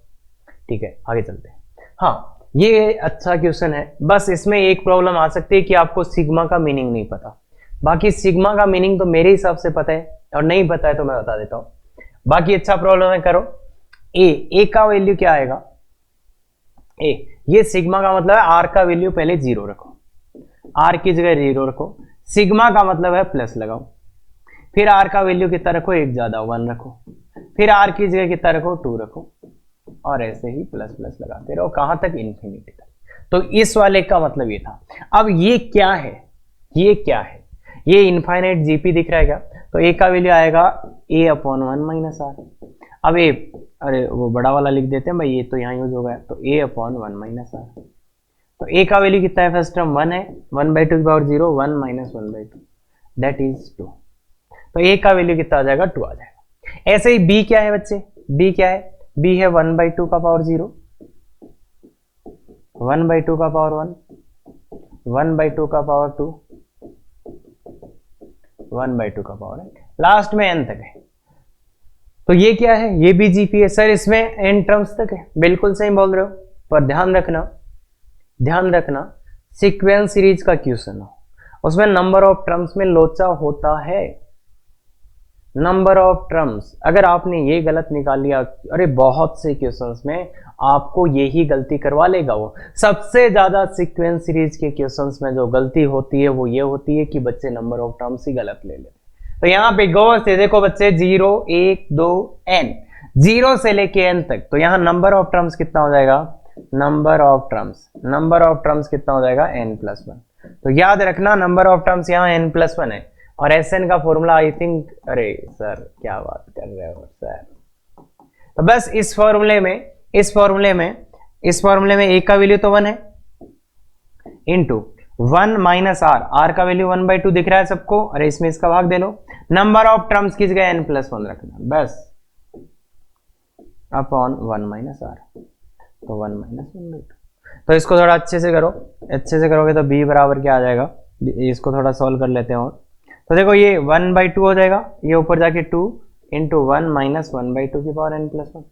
ठीक है, आगे चलते हैं। हाँ ये अच्छा क्वेश्चन है, बस इसमें एक प्रॉब्लम आ सकती है कि आपको सिग्मा का मीनिंग नहीं पता। बाकी सिग्मा का मीनिंग तो मेरे हिसाब से पता है, और नहीं पता है तो मैं बता देता हूं। बाकी अच्छा प्रॉब्लम है, करो। ए का वैल्यू क्या आएगा? ए, ये सिग्मा का मतलब है आर का वैल्यू पहले 0 रखो, आर की जगह 0 रखो। सिग्मा का मतलब है प्लस लगाओ, फिर आर का वैल्यू कितना रखो? 1 ज्यादा 1 रखो, फिर आर की जगह कितना रखो? 2 रखो, और ऐसे ही प्लस प्लस लगाते रहो, कहां तक? इन्फिनिटी तक। तो इस वाले का मतलब ये था। अब ये क्या है? ये क्या है? ये इनफाइनाइट जीपी दिख रहा है क्या? तो ए का वैल्यू आएगा a/1 - r। अब ए, अरे वो बड़ा वाला लिख देते हैं भाई, ये तो यहाँ यूज हो गया, तो a/1 - r। तो a का वैल्यू कितना है? फर्स्ट टर्म 1 है, 1/2 की पावर 0, 1 - 1/2 दैट इज 2। तो a का वैल्यू कितना आ जाएगा? 2 आ जाएगा। ऐसे ही b क्या है बच्चे? b क्या है? b है 1/2 का पावर 0, 1/2 का पावर 1, 1/2 का पावर 2, 1/2 का पावर 8, लास्ट में n तक है। तो ये क्या है? ये भी जीपी है। सर इसमें n टर्म्स तक है, बिल्कुल सही बोल रहे हो, पर ध्यान रखना, ध्यान रखना, सीक्वेंस सीरीज का क्वेश्चन हो, उसमें नंबर ऑफ टर्म्स में लोचा होता है। नंबर ऑफ टर्म्स, अगर आपने ये गलत निकाल लिया, अरे बहुत से क्वेश्चंस में आपको यही गलती करवा लेगा वो। सबसे ज्यादा सीक्वेंस सीरीज के क्वेश्चंस में जो गलती होती है वो ये होती है कि बच्चे नंबर ऑफ टर्म्स ही गलत ले लेते। तो यहाँ पे गौर से देखो बच्चे, 0 1 2 n, 0 से लेके n तक, तो यहाँ नंबर ऑफ टर्म्स कितना हो जाएगा? नंबर ऑफ टर्म्स कितना हो जाएगा? n+1। तो याद रखना नंबर ऑफ टर्म्स यहाँ n+1 है, और Sn का फॉर्मूला आई थिंक, अरे सर क्या बात कर रहे हो सर। तो बस इस फॉर्मूले में a का वैल्यू तो 1 है, इंटू 1 - r, r का वैल्यू 1/2 दिख रहा है सबको, अरे इसमें इसका भाग दे लो। नंबर ऑफ टर्म्स की जगह n+1 रखना, बस अपॉन 1 - r, तो 1 - 1/2। तो इसको थोड़ा अच्छे से करो, अच्छे से करोगे तो b बराबर क्या आ जाएगा? इसको थोड़ा सॉल्व कर लेते हैं। और तो देखो ये 1/2 हो जाएगा, ये ऊपर जाके 2 इंटू 1 - 1/2 की पावर n+1।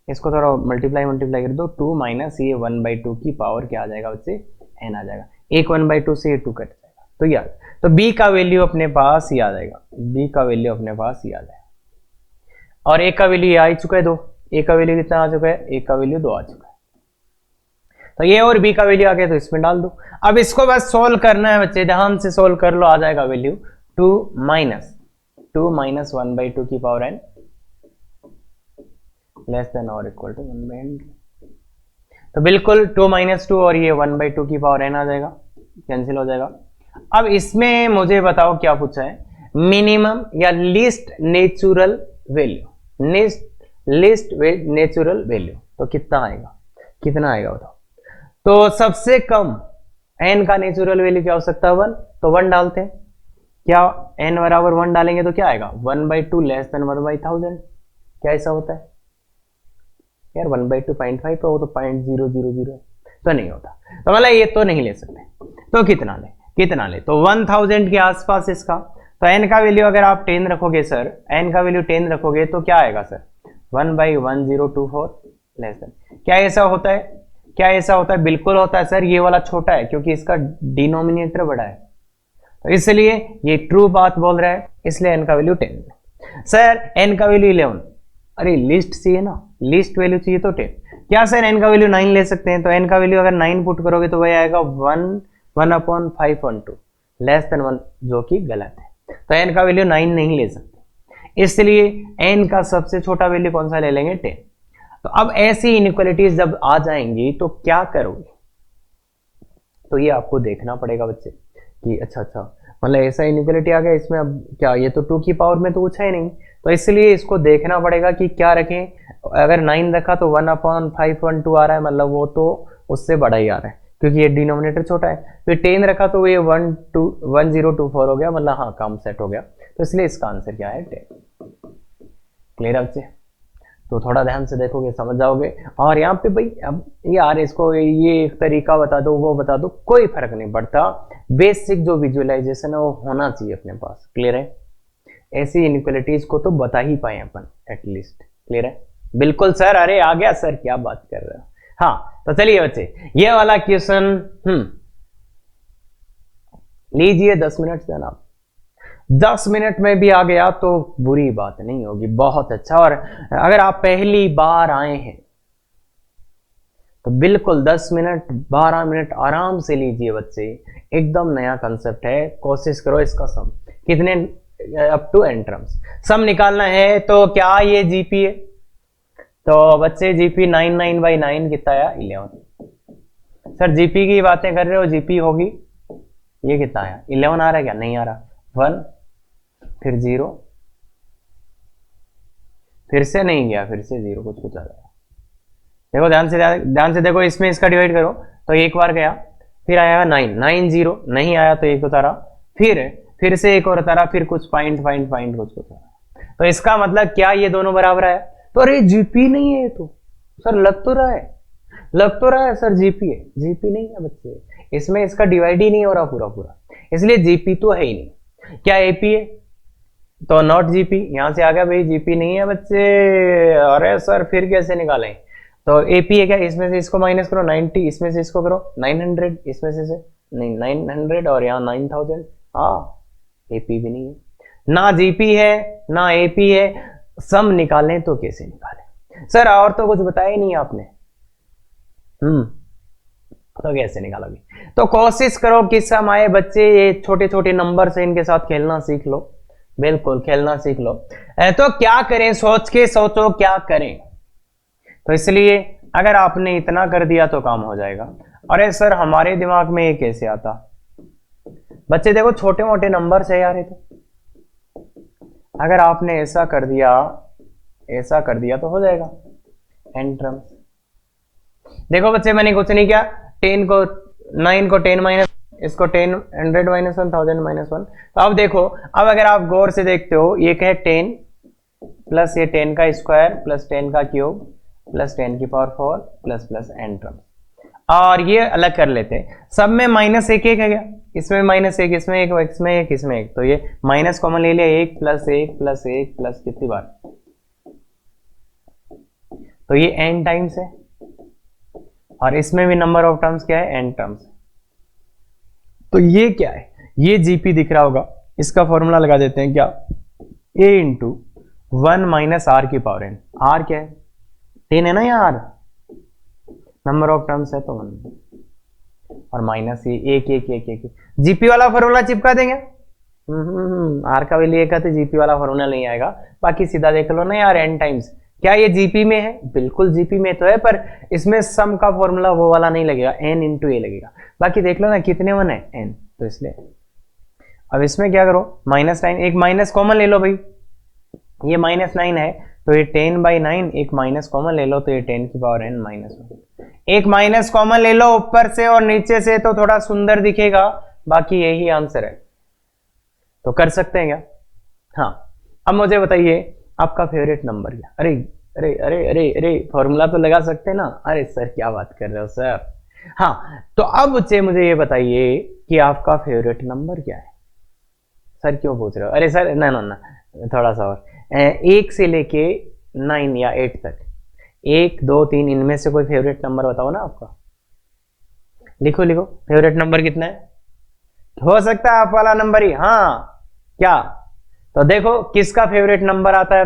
इसको थोड़ा मल्टीप्लाई कर दो, 2 माइनस ये 1/2 की पावर क्या आ जाएगा बच्चे? n आ जाएगा। एक 1/2 से ये 2 कट जाएगा, तो यार तो b का वैल्यू अपने पास ही आ जाएगा, b का वैल्यू अपने पास ही आ जाएगा। और a का वैल्यू आ ही चुका है 2, a का वैल्यू कितना आ चुका है? a का वैल्यू 2 आ चुका है। तो ये और b का वैल्यू आ गया, तो इसमें डाल दो। अब इसको बस सोल्व करना है बच्चे, ध्यान से सोल्व कर लो, आ जाएगा वैल्यू 2 माइनस 1/2 की पावर n लेस देन और इक्वल टू 1/n। तो बिल्कुल 2 - 2 और ये 1/2 की पावर n आ जाएगा, कैंसिल हो जाएगा। अब इसमें मुझे बताओ क्या पूछा है? मिनिमम या least natural value, least natural value, तो कितना आएगा, कितना आएगा बताओ। तो सबसे कम n का नेचुरल वैल्यू क्या हो सकता है 1, तो 1 डालते हैं, क्या n बराबर 1 डालेंगे तो क्या आएगा 1/2 लेस देन 1/1000। क्या ऐसा होता है यार 1/2 0.5 हो तो 0.000 तो नहीं होता, तो मतलब ये तो नहीं ले सकते। तो कितना ले तो 1000 के आसपास इसका, तो n का वैल्यू अगर आप 10 रखोगे सर, n का वैल्यू 10 रखोगे तो क्या आएगा सर 1/1024 लेस देन। क्या ऐसा होता है, क्या ऐसा होता है, बिल्कुल होता है सर, ये वाला छोटा है क्योंकि इसका डिनोमिनेटर बड़ा है, तो इसलिए ये ट्रू बात बोल रहा है, इसलिए n का वैल्यू 10। सर n का वैल्यू 11, अरे लिस्ट चाहिए ना, लिस्ट वैल्यू चाहिए तो 10। क्या सर n का वैल्यू 9 ले सकते हैं, तो n का वैल्यू अगर 9 पुट करोगे तो वही आएगा 1/512 लेस देन 1, जो कि गलत है। तो n का वैल्यू 9 नहीं ले सकते, इसलिए n का सबसे छोटा वैल्यू कौन सा ले लेंगे 10। तो अब ऐसी इनइक्वालिटीज जब आ जाएंगी तो क्या करोगे, तो ये आपको देखना पड़ेगा बच्चे कि अच्छा मतलब ऐसा इनइक्वालिटी आ गया, इसमें अब क्या, ये तो 2 की पावर में तो कुछ है नहीं, तो इसलिए इसको देखना पड़ेगा कि क्या रखें। अगर 9 रखा तो 1/512 आ रहा है, मतलब वो तो उससे बड़ा ही आ रहा है क्योंकि ये डिनोमिनेटर छोटा है। फिर 10 रखा तो ये 1024 हो गया, मतलब हाँ काम सेट हो गया, तो इसलिए इसका आंसर क्या है 10। क्लियर है बच्चे, तो थोड़ा ध्यान से देखोगे समझ जाओगे। और यहाँ पे भाई अब यार इसको ये एक तरीका बता दो वो बता दो, कोई फर्क नहीं पड़ता, बेसिक जो विजुअलाइजेशन है वो होना चाहिए अपने पास। क्लियर है, ऐसी इनइक्वालिटीज को तो बता ही पाए अपन एटलीस्ट। क्लियर है, बिल्कुल सर, अरे आ गया सर, क्या बात कर रहे हो। हाँ तो चलिए बच्चे ये वाला क्वेश्चन लीजिए 10 मिनट से ना, 10 मिनट में भी आ गया तो बुरी बात नहीं होगी, बहुत अच्छा। और अगर आप पहली बार आए हैं तो बिल्कुल 10 मिनट 12 मिनट आराम से लीजिए बच्चे, एकदम नया कंसेप्ट है। कोशिश करो इसका सम कितने up to N terms sum निकालना है। तो क्या ये जीपी है, तो बच्चे जीपी 99/9 कितना आया 11। सर जीपी की बातें कर रहे हो, जीपी होगी ये कितना आया 11 आ रहा है क्या, नहीं आ रहा 1 फिर 0 फिर से नहीं गया, फिर से 0 कुछ आ रहा है। देखो ध्यान से देखो, इसमें इसका डिवाइड करो तो एक बार गया, फिर आया 9 0 नहीं आया तो एक उतारा, फिर से एक और उतारा, फिर कुछ पॉइंट कुछ उतारा। तो इसका मतलब क्या ये दोनों बराबर आया, तो अरे जीपी नहीं है तो सर लग तो रहा है सर जीपी है, जीपी नहीं है बच्चे, इसमें इसका डिवाइड ही नहीं हो रहा पूरा, इसलिए जीपी तो है ही नहीं। क्या एपी है, तो नॉट जीपी, यहां से आ गया भाई जीपी नहीं है बच्चे। अरे सर फिर कैसे निकालें, तो एपी है क्या, इसमें से इसको माइनस करो 90, इसमें से इसको करो 900, इसमें से नहीं 900 और यहाँ 9000, हाँ एपी भी नहीं है, ना जीपी है ना एपी है। सम निकालें तो कैसे निकालें सर, और तो कुछ बताया ही नहीं आपने, तो कैसे निकालोगे। तो कोशिश करो कि सम आए बच्चे, ये छोटे छोटे नंबर से इनके साथ खेलना सीख लो, बिल्कुल खेलना सीख लो। तो क्या करें, सोचो क्या करें। तो इसलिए अगर आपने इतना कर दिया तो काम हो जाएगा। अरे सर हमारे दिमाग में ये कैसे आता, बच्चे देखो छोटे मोटे नंबर से यार, तो अगर आपने ऐसा कर दिया तो हो जाएगा एन टर्म्स। देखो बच्चे मैंने कुछ नहीं किया, 9 को 10 माइनस, इसको 10 100 माइनस 1000 माइनस 1। तो अब देखो, अब अगर आप गौर से देखते हो, ये क्या है 10 प्लस ये 10 का स्क्वायर प्लस 10 का क्यूब प्लस 10 की पावर 4 प्लस एन टर्म, और ये अलग कर लेते हैं। सब में माइनस एक है क्या, इसमें माइनस एक, इसमें एक, इसमें एक, तो ये माइनस कॉमन ले लिया, 1 प्लस 1 प्लस 1 प्लस कितनी बार, तो ये एन टाइम्स है, और इसमें भी नंबर ऑफ टर्म्स क्या है, एन टर्म्स। तो ये क्या है, ये जीपी दिख रहा होगा, इसका फॉर्मूला लगा देते हैं क्या, a इंटू 1 माइनस आर की पावर एन। आर क्या है 10 है ना, यहाँ आर नंबर ऑफ टर्म्स है तो 1, और माइनस ये एक जीपी वाला फॉर्मूला चिपका देंगे। आर का वैल्यू एक है तो जीपी वाला फॉर्मूला नहीं आएगा, बाकी सीधा देख लो ना यार एन टाइम्स। क्या ये जीपी में है, बिल्कुल जीपी में तो है, पर इसमें सम का फॉर्मूला वो वाला नहीं लगेगा, एन इंटू ए लगेगा। बाकी देख लो ना कितने 1 है, एन, तो इसलिए। अब इसमें क्या करो, -9, एक माइनस कॉमन ले लो भाई, ये -9 है तो ये 10/9, एक माइनस कॉमन ले लो तो ये 10⁻⁻⁻⁻1, एक माइनस कॉमन ले लो ऊपर से और नीचे से तो थोड़ा सुंदर दिखेगा, बाकी यही आंसर है। तो कर सकते हैं क्या? हाँ। अब मुझे बताइए आपका फेवरेट नंबर क्या? अरे अरे अरे अरे अरे, फॉर्मूला तो लगा सकते हैं ना। अरे सर क्या बात कर रहे हो सर। हाँ, तो अब मुझे ये बताइए कि आपका फेवरेट नंबर क्या है? सर क्यों पूछ रहे हो? अरे सर ना ना ना, थोड़ा सा और, 1 से लेके 9 या 8 तक, 1 2 3 इनमें से कोई फेवरेट नंबर बताओ ना आपका। लिखो लिखो, फेवरेट नंबर कितना है? हो सकता है आप वाला नंबर ही। हाँ क्या? तो देखो किसका फेवरेट नंबर आता है।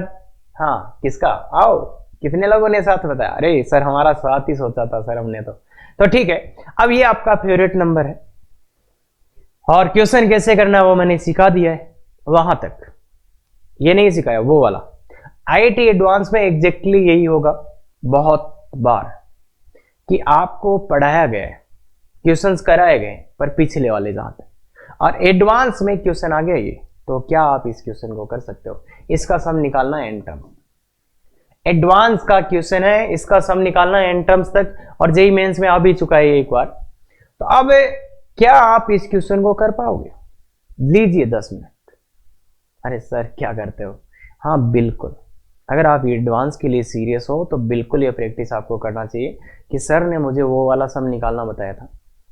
हाँ किसका? आओ, कितने लोगों ने साथ बताया? अरे सर हमारा साथ ही सोचा था सर हमने तो ठीक है। अब ये आपका फेवरेट नंबर है और क्वेश्चन कैसे करना है वो मैंने सिखा दिया है, वहां तक ये नहीं सिखाया, वो वाला। आईआईटी एडवांस में एग्जैक्टली यही होगा बहुत बार कि आपको पढ़ाया गया है, क्वेश्चंस कराए गए पर पिछले वाले जहां तक, और एडवांस में क्वेश्चन आ गया ये, तो क्या आप इस क्वेश्चन को कर सकते हो? इसका सम निकालना है एन टर्म्स, एडवांस का क्वेश्चन है, इसका सम निकालना है एन टर्म्स तक, और जेईई मेंस में आ भी चुका है एक बार। तो अब क्या आप इस क्वेश्चन को कर पाओगे? लीजिए 10 मिनट। अरे सर क्या करते हो? हाँ बिल्कुल, अगर आप एडवांस के लिए सीरियस हो तो बिल्कुल ये प्रैक्टिस आपको करना चाहिए कि सर ने मुझे वो वाला सम निकालना बताया था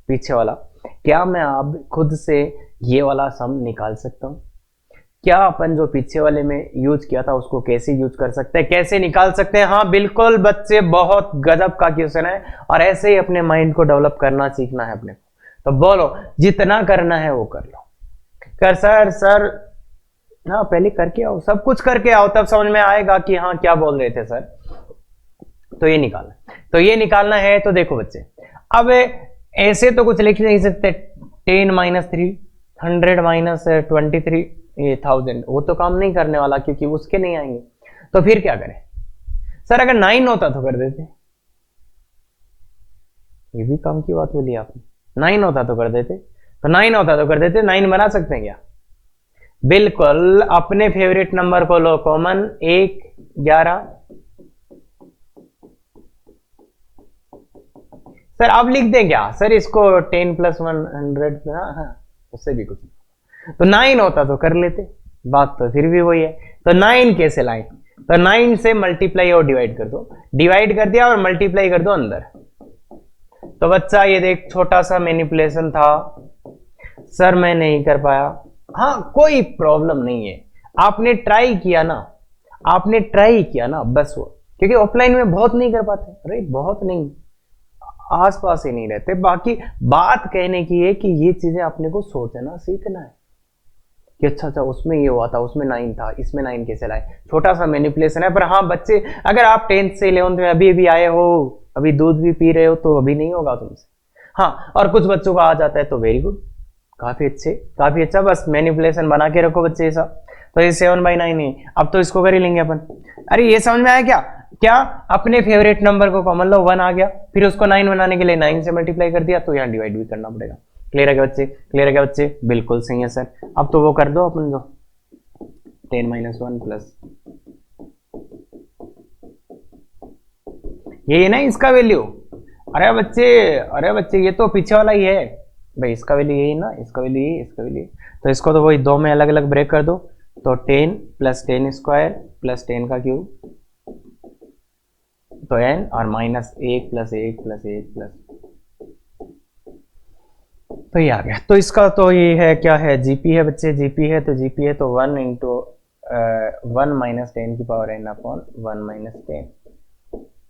पीछे वाला, क्या मैं अब खुद से ये वाला सम निकाल सकता हूँ? क्या अपन जो पीछे वाले में यूज किया था उसको कैसे यूज कर सकते हैं, कैसे निकाल सकते हैं? हाँ बिल्कुल बच्चे, बहुत गजब का क्वेश्चन है और ऐसे ही अपने माइंड को डेवलप करना सीखना है अपने को। तो बोलो, जितना करना है वो कर लो। कर सर हाँ पहले करके आओ, सब कुछ करके आओ, तब समझ में आएगा कि हाँ क्या बोल रहे थे सर। तो ये निकालना है। तो देखो बच्चे, अब ऐसे तो कुछ लिख नहीं सकते, 10 - 3 100 - 23 1000, वो तो काम नहीं करने वाला क्योंकि उसके नहीं आएंगे। तो फिर क्या करें? सर अगर 9 होता तो कर देते, ये भी काम की बात बोली आपने। 9 होता तो कर देते, 9 बना सकते हैं क्या? बिल्कुल, अपने फेवरेट नंबर को लो कॉमन, 1 11। सर अब लिख दें क्या? सर इसको 10 + 100, हाँ उससे भी कुछ नहीं। तो 9 होता तो कर लेते, बात तो फिर भी वही है। तो 9 कैसे लाएं? तो 9 से मल्टीप्लाई और डिवाइड कर दो, डिवाइड कर दिया और मल्टीप्लाई कर दो अंदर। तो बच्चा ये देख, छोटा सा मैनिपुलेशन था सर, मैं नहीं कर पाया। हाँ कोई प्रॉब्लम नहीं है, आपने ट्राई किया ना, बस वो, क्योंकि ऑफलाइन में बहुत नहीं कर पाते, अरे बहुत नहीं, आसपास ही नहीं रहते। बाकी बात कहने की है कि ये चीजें अपने को सोचना सीखना है कि अच्छा उसमें ये हुआ था, उसमें 9 था, इसमें 9 कैसे लाए। छोटा सा मैनिपुलेशन है, पर हाँ बच्चे, अगर आप 10th से 11th में अभी आए हो, अभी दूध भी पी रहे हो, तो अभी नहीं होगा तुमसे। हाँ, और कुछ बच्चों का आ जाता है तो वेरी गुड, काफी अच्छा, बस मैनिपुलेशन बना के रखो बच्चे ऐसा। तो ये 7/9 है, अब तो इसको कर ही लेंगे अपन। अरे ये समझ में आया क्या? अपने फेवरेट नंबर को कॉमन लो, 1 आ गया, फिर उसको 9 बनाने के लिए 9 से मल्टीप्लाई कर दिया, तो यहाँ डिवाइड भी करना पड़ेगा। क्लियर है क्या बच्चे? बिल्कुल सही है सर। अब तो वो कर दो अपन, जो 10 - 1 प्लस ये है ना इसका वैल्यू। अरे बच्चे ये तो पीछे वाला ही है भाई, इसका वैल्यू यही ना, इसका वैल्यू यही। तो इसको तो वही 2 में अलग अलग ब्रेक कर दो, तो 10 + 10² + 10 का क्यूब, तो n, और -1 + 1 + 1 तो ये आ गया। तो इसका तो ये है, क्या है? जीपी है बच्चे, जीपी है तो 1 × 1 - 10⁻⁻1 - 10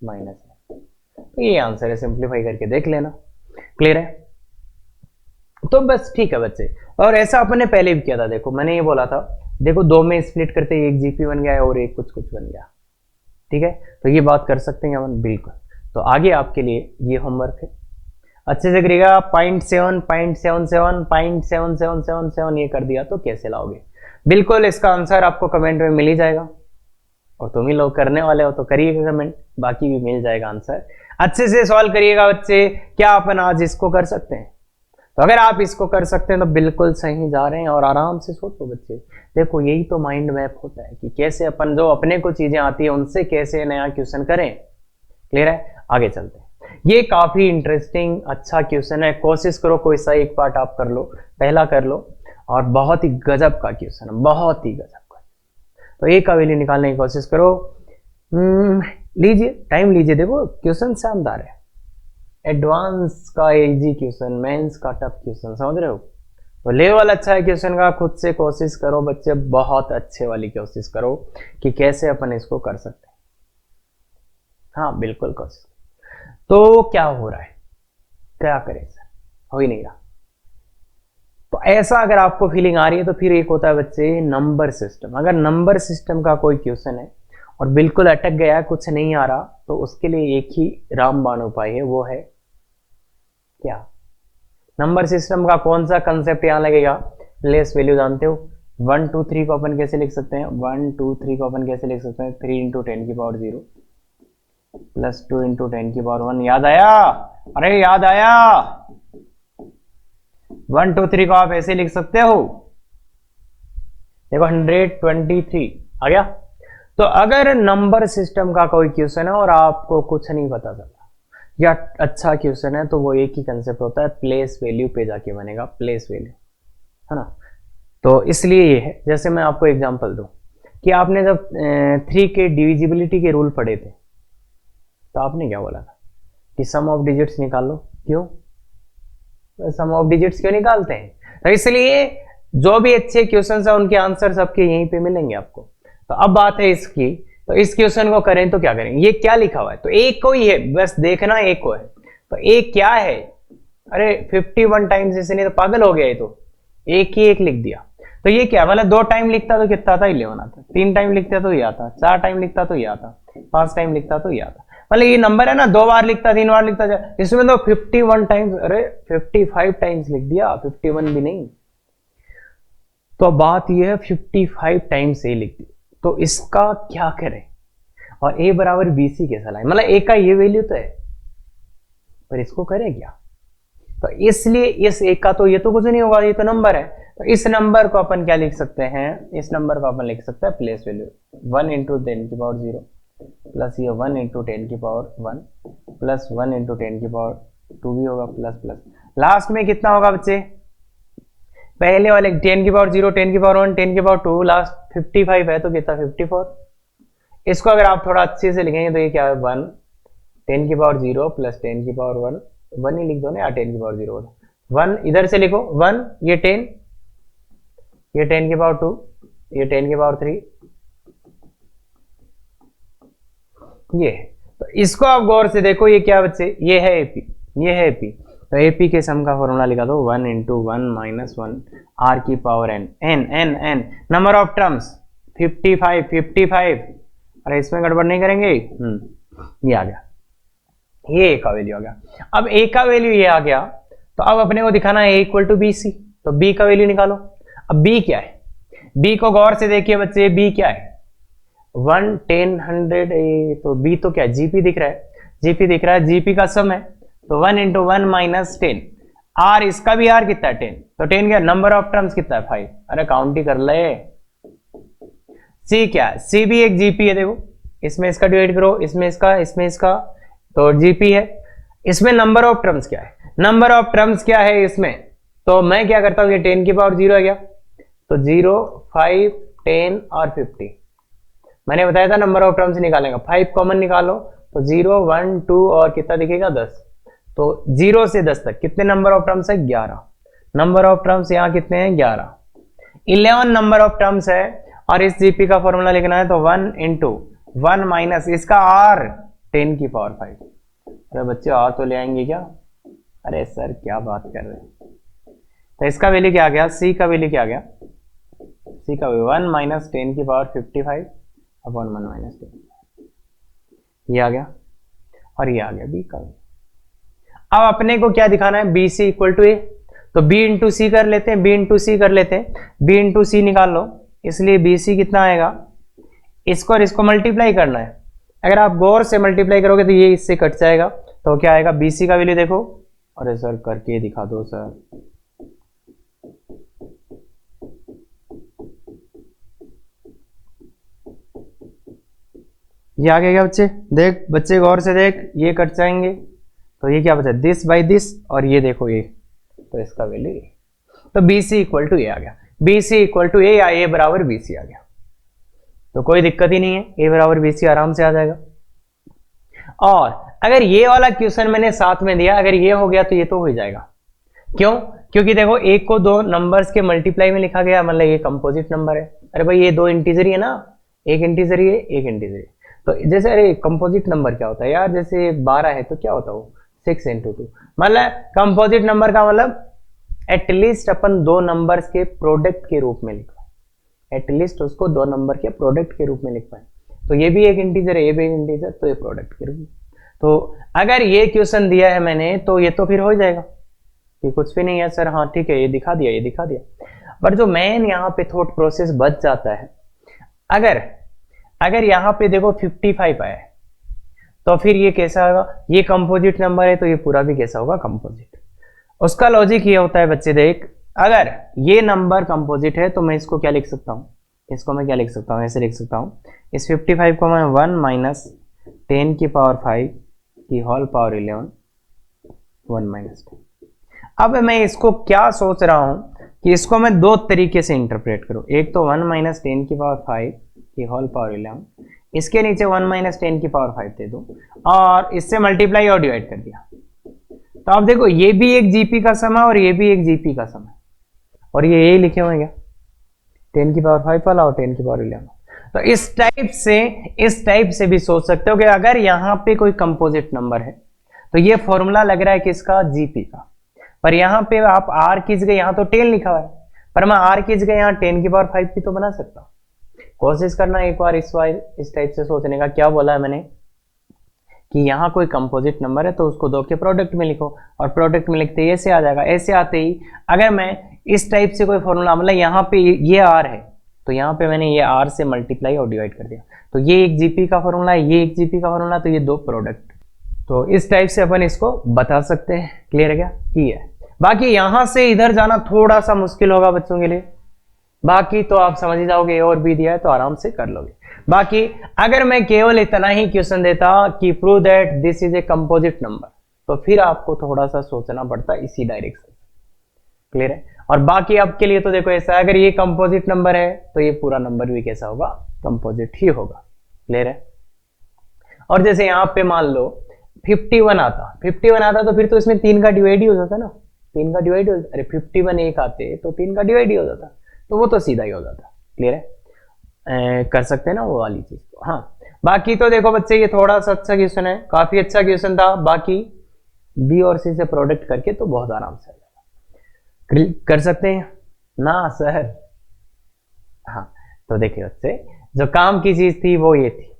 -1। तो ये आंसर है, सिंप्लीफाई करके देख लेना। क्लियर है? तो बस ठीक है बच्चे। और ऐसा अपन ने पहले भी किया था, देखो मैंने ये बोला था, देखो 2 में स्प्लिट करते एक जीपी बन गया है और एक कुछ बन गया। ठीक है, तो ये बात कर सकते हैं अपन, बिल्कुल। तो आगे आपके लिए ये होमवर्क है, अच्छे से करिएगा। 0.7 0.77 0.7777 ये कर दिया तो कैसे लाओगे? बिल्कुल इसका आंसर आपको कमेंट में मिल ही जाएगा, और तुम ही लोग करने वाले हो तो करिएगा कमेंट, बाकी भी मिल जाएगा आंसर। अच्छे से सॉल्व करिएगा बच्चे। क्या अपन आज इसको कर सकते हैं? तो अगर आप इसको कर सकते हैं तो बिल्कुल सही जा रहे हैं, और आराम से सोचो बच्चे। देखो यही तो माइंड मैप होता है कि कैसे अपन जो अपने को चीजें आती है उनसे कैसे नया क्वेश्चन करें। क्लियर है, आगे चलते हैं। ये काफी इंटरेस्टिंग अच्छा क्वेश्चन है, कोशिश करो कोई सा एक पार्ट आप कर लो, पहला कर लो, और बहुत ही गजब का क्वेश्चन है, बहुत ही गजब का। तो ए का वैल्यू निकालने की कोशिश करो। लीजिए टाइम लीजिए, देखो क्वेश्चन शानदार है, एडवांस का इजी क्वेश्चन, मेंस का टफ क्वेश्चन, समझ रहे हो। तो लेवल अच्छा है क्वेश्चन का, खुद से कोशिश करो बच्चे, बहुत अच्छे वाली कोशिश करो कि कैसे अपन इसको कर सकते हैं। हाँ बिल्कुल कोशिश। तो क्या हो रहा है, क्या करें सर, हो ही नहीं रहा। तो ऐसा अगर आपको फीलिंग आ रही है तो फिर एक होता है बच्चे नंबर सिस्टम। अगर नंबर सिस्टम का कोई क्वेश्चन है और बिल्कुल अटक गया, कुछ नहीं आ रहा, तो उसके लिए एक ही रामबाण उपाय है, वो है क्या, नंबर सिस्टम का कौन सा कंसेप्ट यहां लगेगा, प्लेस वैल्यू जानते हो। 1 2 3 को अपन कैसे लिख सकते हैं, 1 2 3 को अपन कैसे लिख सकते हैं, 3 इंटू 10 की पावर 0 प्लस 2 इंटू 10 की पावर 1। याद आया, अरे याद आया। 1 2 3 को आप ऐसे लिख सकते हो, देखो 123 आ गया। तो अगर नंबर सिस्टम का कोई क्वेश्चन है और आपको कुछ नहीं पता चला या अच्छा क्वेश्चन है, तो वो एक ही कंसेप्ट होता है, प्लेस वैल्यू पे जाके बनेगा, प्लेस वैल्यू, है ना। तो इसलिए ये है, जैसे मैं आपको एग्जांपल दूं कि आपने जब 3 के डिविजिबिलिटी के रूल पढ़े थे, तो आपने क्या बोला था कि सम ऑफ डिजिट्स निकाल लो। क्यों सम ऑफ डिजिट्स क्यों निकालते हैं, तो इसलिए जो भी अच्छे क्वेश्चन है उनके आंसर सबके यहीं पे मिलेंगे आपको। तो अब बात है इसकी, तो इस क्वेश्चन को करें तो क्या करें, ये क्या लिखा हुआ है, तो एक को ही है, बस देखना एक को है। तो एक क्या है, अरे 51 टाइम्स इसने तो पागल हो गया, ये तो एक ही एक लिख दिया। तो ये क्या, मतलब 2 टाइम लिखता तो कितना आता, 11 आता, 3 टाइम लिखता तो ये आता, 4 टाइम लिखता तो ये आता, 5 टाइम लिखता तो ये आता। मतलब ये नंबर है ना, 2 बार लिखता, 3 बार लिखता, इसमें तो 51 टाइम्स, अरे 55 टाइम्स लिख दिया, 51 भी नहीं। तो बात ये है 55 टाइम्स ए लिख दी, तो इसका क्या करें, और a बराबर BC कैसा लाए, मतलब a का ये वैल्यू तो है पर इसको करें क्या। तो इसलिए इस a का तो ये तो कुछ नहीं होगा, ये तो नंबर है। तो इस नंबर को अपन क्या लिख सकते हैं, इस नंबर को अपन लिख सकते हैं प्लेस वैल्यू 1 इंटू 10 की पावर 0 प्लस ये 1 इंटू 10 की पावर 1 प्लस 1 इंटू 10 की पावर 2 भी होगा, प्लस प्लस लास्ट में कितना होगा बच्चे, पहले वाले 10 की पावर 0 10 की पावर 1 10 की पावर 2 लास्ट 55 है तो कितना 54। इसको अगर आप थोड़ा अच्छे से लिखेंगे तो ये क्या है 1 10 की पावर 0 प्लस 10 की पावर 1 1 ही लिख दो ना यार, 10 की पावर 0 1 इधर से लिखो 1, ये 10, ये 10 की पावर 2, ये 10 की पावर 3, ये है। तो इसको आप गौर से देखो, ये क्या बच्चे, ये है एपी, ये है एपी। तो एपी के सम का फॉर्मूला लिखा दो 1 इंटू 1 माइनस 1 आर की power N, N N N number of terms 55। अरे इसमें गड़बड़ नहीं करेंगे, ये आ गया, ये ए का वैल्यू आ गया। अब ए का वैल्यू ये आ गया, तो अब अपने को दिखाना है ए इक्वल टू बी सी, तो बी का वैल्यू निकालो। अब बी क्या है, बी को गौर से देखिए बच्चे, बी क्या है 1 10 100, तो बी तो क्या है, जीपी दिख रहा है, जीपी दिख रहा है, जीपी का सम है, तो 1 इंटू 1 माइनस 10, आर इसका भी आर कितना है 10, तो 10 क्या, नंबर ऑफ टर्म्स कितना है 5, अरे काउंट ही कर ले। सी क्या है, सी भी एक जीपी है, देखो इसमें इसका डिवाइड करो, इसमें इसका, इसमें इसका, तो जीपी है। इसमें नंबर ऑफ टर्म्स क्या है, नंबर ऑफ टर्म्स क्या है इसमें, तो मैं क्या करता हूं, ये 10 की पावर 0 आ गया, तो 0 5 10 और 50, मैंने बताया था नंबर ऑफ टर्म्स निकालेगा, 5 कॉमन निकालो, तो 0 1 2 और कितना दिखेगा 10, तो 0 से 10 तक कितने नंबर ऑफ टर्म्स है 11, नंबर ऑफ टर्म्स यहाँ कितने हैं 11, 11 नंबर ऑफ टर्म्स है। और इस जीपी का फॉर्मूला लिखना है, तो 1 इंटू 1 माइनस इसका आर 10 की पावर 5। अरे बच्चे और तो ले आएंगे क्या, अरे सर क्या बात कर रहे हैं। तो इसका वैल्यू क्या आ गया, सी का वैल्यू क्या आ गया, सी का वैल्यू 1 माइनस 10 की पावर 55 अपॉन 1 माइनस 10, ये आ गया, और ये आ गया बी का। अब अपने को क्या दिखाना है, बी सी इक्वल टू ए, तो बी इंटू सी कर लेते हैं, बी इंटू सी कर लेते हैं, बी इंटू सी निकाल लो, इसलिए बी सी कितना आएगा, इसको और इसको मल्टीप्लाई करना है, अगर आप गौर से मल्टीप्लाई करोगे तो ये इससे कट जाएगा, तो क्या आएगा बी सी का वैल्यू देखो, अरे सर करके दिखा दो सर, ये आ गया क्या बच्चे, देख बच्चे गौर से देख, ये कट जाएंगे तो ये क्या बचा, दिस बाई दिस, और ये देखो ये, तो इसका वैल्यू ये, तो बी सी इक्वल टू ए आ गया, बी सी इक्वल टू ए या ए बराबर बी सी आ गया, तो कोई दिक्कत ही नहीं है, ए बराबर बी सी आराम से आ जाएगा। और अगर ये वाला क्वेश्चन मैंने साथ में दिया, अगर ये हो गया तो ये तो हो जाएगा, क्यों, क्योंकि देखो एक को दो नंबर्स के मल्टीप्लाई में लिखा गया, मतलब ये कंपोजिट नंबर है, अरे भाई ये दो इंटीजर ही है ना, एक इंटीजर ही है, एक इंटीजर है, तो जैसे अरे कंपोजिट नंबर क्या होता है यार, जैसे 12 है तो क्या होता है वो 6 into 2, मतलब कंपोजिट नंबर का मतलब एटलीस्ट अपन दो नंबर्स के प्रोडक्ट के रूप में लिख पाए, एटलीस्ट उसको दो नंबर के प्रोडक्ट के रूप में लिख पाए, तो ये भी एक इंटीजर है, ये भी एक इंटीजर, तो ये प्रोडक्ट के रूप में। तो अगर ये क्वेश्चन दिया है मैंने तो ये तो फिर हो जाएगा कि कुछ भी नहीं है सर, हाँ ठीक है ये दिखा दिया, ये दिखा दिया, पर जो मेन यहाँ पे थॉट प्रोसेस बच जाता है, अगर यहाँ पे देखो 55 आया है तो फिर ये कैसा होगा, ये कंपोजिट नंबर है तो ये पूरा भी कैसा होगा, कंपोजिट। उसका लॉजिक ये होता है बच्चे, देख अगर ये नंबर कंपोजिट है तो मैं इसको क्या लिख सकता हूँ, इसको मैं क्या लिख सकता हूँ, ऐसे लिख सकता हूँ, इस 55 को मैं 1 माइनस 10 की पावर 5 की होल पावर 11 1 माइनस 10। अब मैं इसको क्या सोच रहा हूँ कि इसको मैं दो तरीके से इंटरप्रेट करूँ, एक तो 1 माइनस 10 की पावर 5 की होल पावर 11, इसके नीचे 1 माइनस 10 की पावर 5 दे दो और इससे मल्टीप्लाई और डिवाइड कर दिया, तो आप देखो ये भी एक जीपी का सम है और ये भी एक जीपी का सम है, और ये यही लिखे हुए हैं क्या, 10 की पावर 5 वाला और 10 की पावर 11। तो इस टाइप से भी सोच सकते हो कि अगर यहाँ पे कोई कंपोजिट नंबर है तो ये फॉर्मूला लग रहा है किसका, जीपी का, पर यहाँ पे आप आर की जगह, यहाँ तो 10 लिखा हुआ है, पर मैं आर की जगह यहाँ 10 की पावर 5 भी तो बना सकता हूँ। कोशिश करना एक बार इस टाइप से सोचने का, क्या बोला है मैंने कि यहाँ कोई कंपोजिट नंबर है तो उसको दो के प्रोडक्ट में लिखो, और प्रोडक्ट में लिखते ही ऐसे आ जाएगा, ऐसे आते ही अगर मैं इस टाइप से कोई फॉर्मूला, मतलब यहाँ पे ये आर है तो यहाँ पे मैंने ये आर से मल्टीप्लाई और डिवाइड कर दिया, तो ये एक जीपी का फॉर्मूला है, ये एक जीपी का फॉर्मूला, तो ये दो प्रोडक्ट, तो इस टाइप से अपन इसको बता सकते हैं। क्लियर है क्या, की है। बाकी यहां से इधर जाना थोड़ा सा मुश्किल होगा बच्चों के लिए, बाकी तो आप समझ ही जाओगे, ए और बी दिया है तो आराम से कर लोगे। बाकी अगर मैं केवल इतना ही क्वेश्चन देता कि prove that this is a composite number, तो फिर आपको थोड़ा सा सोचना पड़ता इसी डायरेक्शन। क्लियर है। और बाकी आपके लिए तो देखो ऐसा है, अगर ये कंपोजिट नंबर है तो ये पूरा नंबर भी कैसा होगा, कंपोजिट ही होगा। क्लियर है। और जैसे यहां पे मान लो 51 आता तो फिर तो इसमें 3 का डिवाइड ही हो जाता ना, 3 का डिवाइड हो, अरे 51 एक आते तो 3 का डिवाइड ही हो जाता, तो वो तो सीधा ही हो जाता। क्लियर है। कर सकते हैं ना वो वाली चीज तो। हाँ बाकी तो देखो बच्चे ये थोड़ा सा अच्छा क्वेश्चन है, काफी अच्छा क्वेश्चन था। बाकी बी और सी से प्रोडक्ट करके तो बहुत आराम से कर सकते हैं ना सर। हाँ तो देखिए बच्चे जो काम की चीज थी वो ये थी,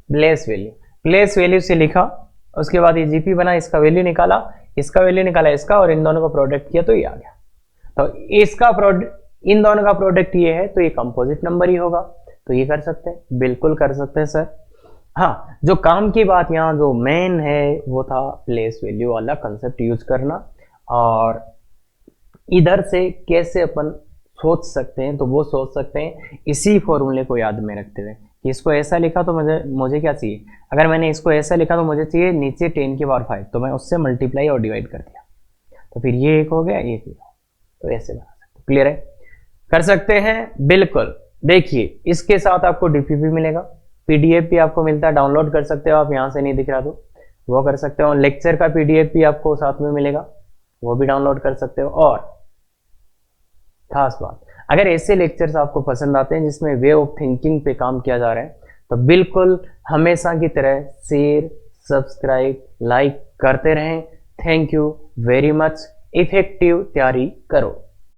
प्लेस वैल्यू से लिखा, उसके बाद ये जीपी बना, इसका वैल्यू निकाला, इसका वैल्यू निकाला इसका, और इन दोनों का प्रोडक्ट किया तो ये आ गया। तो इसका प्रोडक्ट, इन दोनों का प्रोडक्ट ये है तो ये कंपोजिट नंबर ही होगा। तो ये कर सकते हैं, बिल्कुल कर सकते हैं सर। हाँ जो काम की बात यहाँ जो मेन है वो था प्लेस वैल्यू वाला कंसेप्ट यूज करना, और इधर से कैसे अपन सोच सकते हैं तो वो सोच सकते हैं इसी फॉर्मूले को याद में रखते हुए कि इसको ऐसा लिखा तो मुझे क्या चाहिए, अगर मैंने इसको ऐसा लिखा तो मुझे चाहिए नीचे 10 की पावर 5, तो मैं उससे मल्टीप्लाई और डिवाइड कर दिया, तो फिर ये एक हो गया, ये एक, तो ऐसे बना सकते। क्लियर है, कर सकते हैं बिल्कुल। देखिए इसके साथ आपको डीपीपी मिलेगा, पीडीएफ भी आपको मिलता है, डाउनलोड कर सकते हो आप, यहाँ से नहीं दिख रहा तो वो कर सकते हो। लेक्चर का पीडीएफ भी आपको साथ में मिलेगा, वो भी डाउनलोड कर सकते हो। और खास बात, अगर ऐसे लेक्चर्स आपको पसंद आते हैं जिसमें वे ऑफ थिंकिंग पे काम किया जा रहा है तो बिल्कुल हमेशा की तरह शेयर, सब्सक्राइब, लाइक करते रहें। Thank you very much. Effective तैयारी करो।